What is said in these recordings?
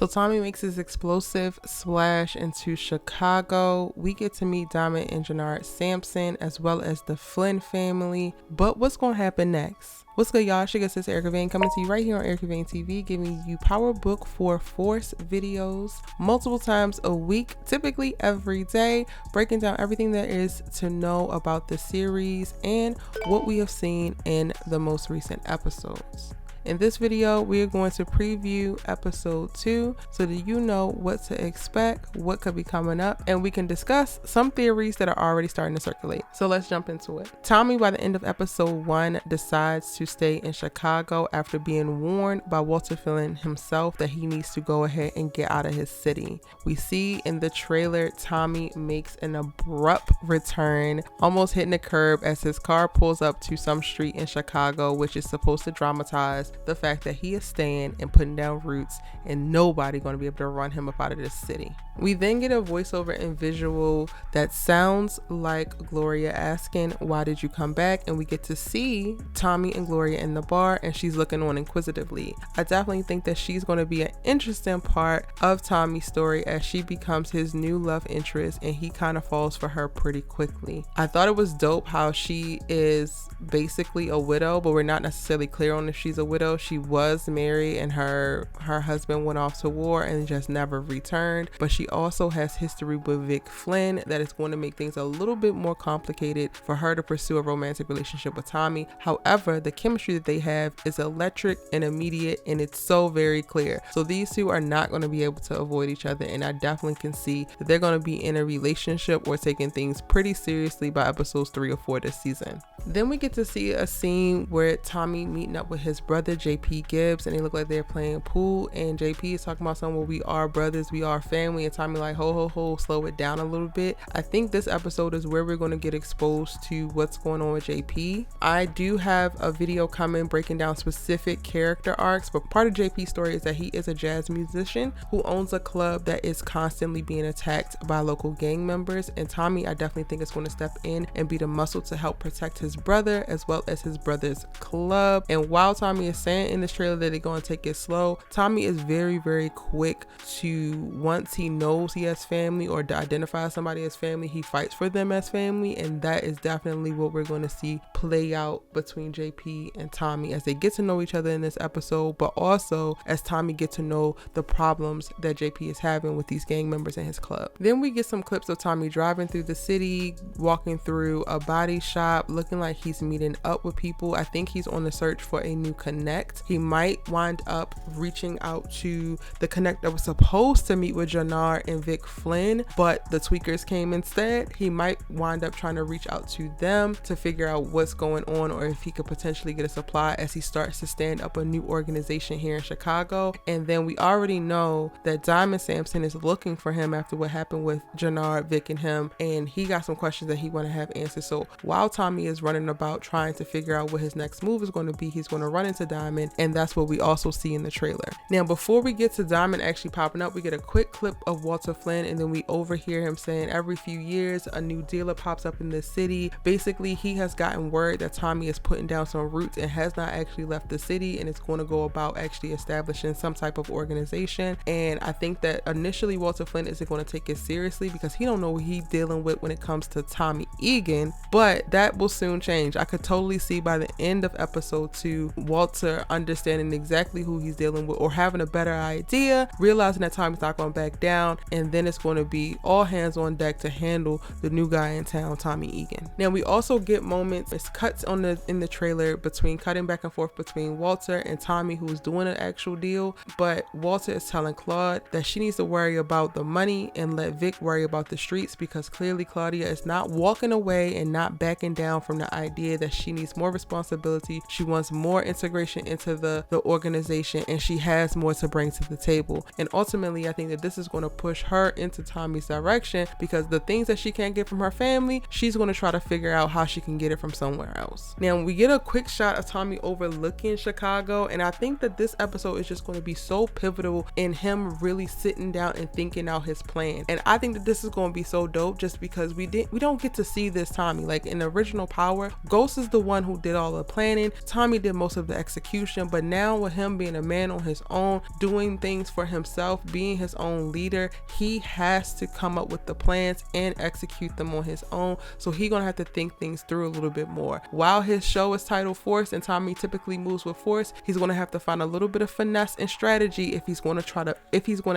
So Tommy makes his explosive splash into Chicago. We get to meet Diamond and Jenard Sampson as well as the Flynn family. But what's going to happen next? What's good, y'all? This is Erica Vane coming to you right here on Erica Vane TV, giving you Power Book IV Force videos multiple times a week, typically every day, breaking down everything there is to know about the series and what we have seen in the most recent episodes. In this video, we are going to preview episode 2 so that you know what to expect, what could be coming up, and we can discuss some theories that are already starting to circulate. So let's jump into it. Tommy, by the end of episode 1, decides to stay in Chicago after being warned by Walter Flynn himself that he needs to go ahead and get out of his city. We see in the trailer, Tommy makes an abrupt return, almost hitting the curb as his car pulls up to some street in Chicago, which is supposed to dramatize the fact that he is staying and putting down roots and nobody going to be able to run him up out of this city. We then get a voiceover and visual that sounds like Gloria asking, "Why did you come back?" And we get to see Tommy and Gloria in the bar and she's looking on inquisitively. I definitely think that she's going to be an interesting part of Tommy's story as she becomes his new love interest and he kind of falls for her pretty quickly. I thought it was dope how she is basically a widow, but we're not necessarily clear on if she's a widow. She was married and her husband went off to war and just never returned, but she also has history with Vic Flynn that is going to make things a little bit more complicated for her to pursue a romantic relationship with Tommy. However, the chemistry that they have is electric and immediate and it's so very clear. So these two are not going to be able to avoid each other, and I definitely can see that they're going to be in a relationship or taking things pretty seriously by episodes 3 or 4 this season. Then we get to see a scene where Tommy meeting up with his brother JP Gibbs and they look like they're playing pool, and JP is talking about something where we are brothers, we are family, and Tommy like, ho, slow it down a little bit. I think this episode is where we're going to get exposed to what's going on with JP. I do have a video coming breaking down specific character arcs, but part of JP's story is that he is a jazz musician who owns a club that is constantly being attacked by local gang members, and Tommy, I definitely think, is going to step in and be the muscle to help protect his brother as well as his brother's club. And while Tommy is saying in this trailer that they're going to take it slow, Tommy is very, very quick to, once he knows he has family or to identify somebody as family, he fights for them as family, and that is definitely what we're going to see play out between JP and Tommy as they get to know each other in this episode, but also as Tommy gets to know the problems that JP is having with these gang members in his club. Then we get some clips of Tommy driving through the city, walking through a body shop, looking like he's meeting up with people. I think he's on the search for a new connect. He might wind up reaching out to the connect that was supposed to meet with Jenard and Vic Flynn, but the tweakers came instead. He might wind up trying to reach out to them to figure out what's going on, or if he could potentially get a supply as he starts to stand up a new organization here in Chicago. And then we already know that Diamond Sampson is looking for him after what happened with Jenard, Vic, and him, and he got some questions that he want to have answered. So while Tommy is running about trying to figure out what his next move is going to be, he's going to run into Diamond, and that's what we also see in the trailer. Now, before we get to Diamond actually popping up, we get a quick clip of Walter Flynn, and then we overhear him saying every few years a new dealer pops up in the city. Basically, he has gotten word that Tommy is putting down some roots and has not actually left the city, and it's going to go about actually establishing some type of organization. And I think that initially Walter Flynn isn't going to take it seriously because he don't know what he's dealing with when it comes to Tommy Egan, but that will soon change. I could totally see by the end of episode 2 Walter understanding exactly who he's dealing with, or having a better idea, realizing that Tommy's not going to back down, and then it's going to be all hands on deck to handle the new guy in town, Tommy Egan. Now we also get moments, it's cuts in the trailer between cutting back and forth between Walter and Tommy, who's doing an actual deal, but Walter is telling Claude that she needs to worry about the money and let Vic worry about the streets, because clearly Claudia is not walking away and not backing down from the idea that she needs more responsibility. She wants more integration into the organization, and she has more to bring to the table. And ultimately, I think that this is going to push her into Tommy's direction, because the things that she can't get from her family, she's going to try to figure out how she can get it from somewhere else. Now we get a quick shot of Tommy overlooking Chicago, and I think that this episode is just going to be so pivotal in him really sitting down and thinking out his plan. And I think that this is going to be so dope just because we don't get to see this Tommy. Like in the original Power, Ghost is the one who did all the planning. Tommy did most of the execution execution, but now with him being a man on his own, doing things for himself, being his own leader, he has to come up with the plans and execute them on his own. So he's gonna have to think things through a little bit more. While his show is titled Force and Tommy typically moves with force, he's gonna have to find a little bit of finesse and strategy if he's gonna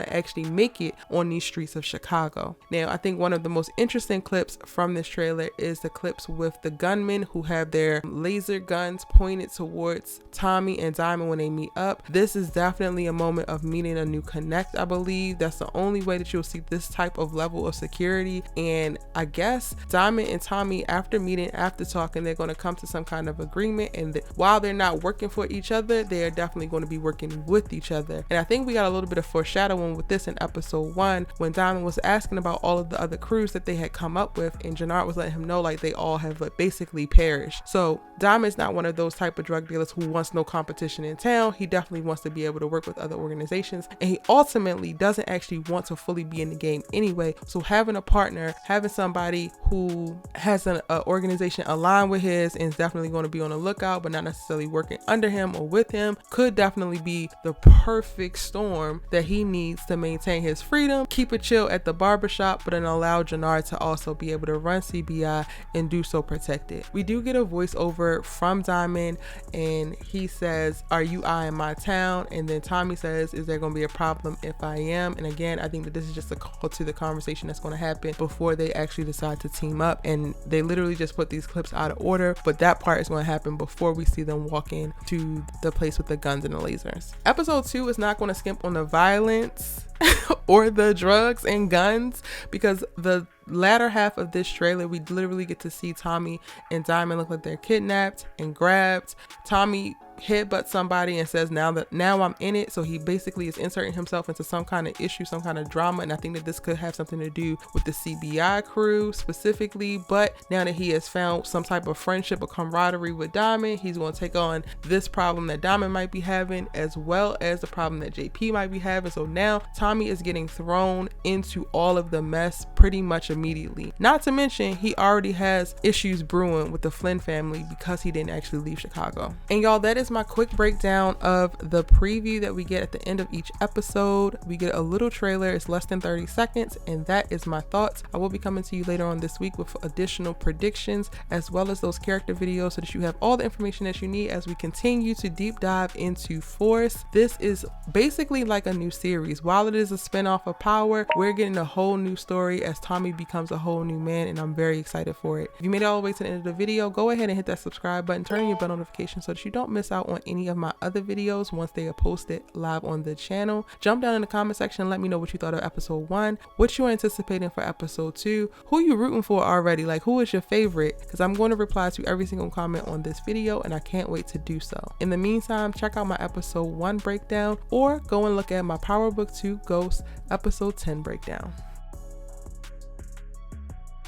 actually make it on these streets of Chicago. Now, I think one of the most interesting clips from this trailer is the clips with the gunmen who have their laser guns pointed towards Tommy and Diamond when they meet up. This is definitely a moment of meeting a new connect. I believe that's the only way that you'll see this type of level of security. And I guess Diamond and Tommy, after meeting, after talking, they're going to come to some kind of agreement. And while they're not working for each other, they are definitely going to be working with each other. And I think we got a little bit of foreshadowing with this in episode 1 when Diamond was asking about all of the other crews that they had come up with, and Jenard was letting him know like they all have like basically perished. So Diamond's not one of those type of drug dealers who wants no competition in town. He definitely wants to be able to work with other organizations, and he ultimately doesn't actually want to fully be in the game anyway. So having a partner, having somebody who has an organization aligned with his and is definitely going to be on the lookout but not necessarily working under him or with him could definitely be the perfect storm that he needs to maintain his freedom, keep it chill at the barbershop, but then allow Jenard to also be able to run CBI and do so protected. We do get a voiceover from Diamond, and he says, "Are you eyeing my town?" And then Tommy says, "Is there going to be a problem if I am?" And again, I think that this is just a call to the conversation that's going to happen before they actually decide to team up. And they literally just put these clips out of order, but that part is going to happen before we see them walk in to the place with the guns and the lasers. Episode 2 is not going to skimp on the violence or the drugs and guns, because the latter half of this trailer, we literally get to see Tommy and Diamond look like they're kidnapped and grabbed. Tommy headbutts somebody and says, now I'm in it. So he basically is inserting himself into some kind of issue, some kind of drama. And I think that this could have something to do with the CBI crew specifically. But now that he has found some type of friendship or camaraderie with Diamond, he's going to take on this problem that Diamond might be having, as well as the problem that JP might be having. So now Tommy is getting thrown into all of the mess pretty much immediately. Not to mention, he already has issues brewing with the Flynn family because he didn't actually leave Chicago. And y'all, that is my quick breakdown of the preview that we get at the end of each episode. We get a little trailer, it's less than 30 seconds, and that is my thoughts. I will be coming to you later on this week with additional predictions as well as those character videos so that you have all the information that you need as we continue to deep dive into Force. This is basically like a new series. While it is a spinoff of Power, we're getting a whole new story as Tommy becomes a whole new man, and I'm very excited for it. If you made it all the way to the end of the video, go ahead and hit that subscribe button, turn on your bell notifications so that you don't miss out on any of my other videos once they are posted live on the channel. Jump down in the comment section and let me know what you thought of episode 1, what you're anticipating for episode 2, who you rooting for already, like who is your favorite, because I'm going to reply to every single comment on this video and I can't wait to do so. In the meantime, check out my episode 1 breakdown or go and look at my PowerBook II Ghost episode 10 breakdown.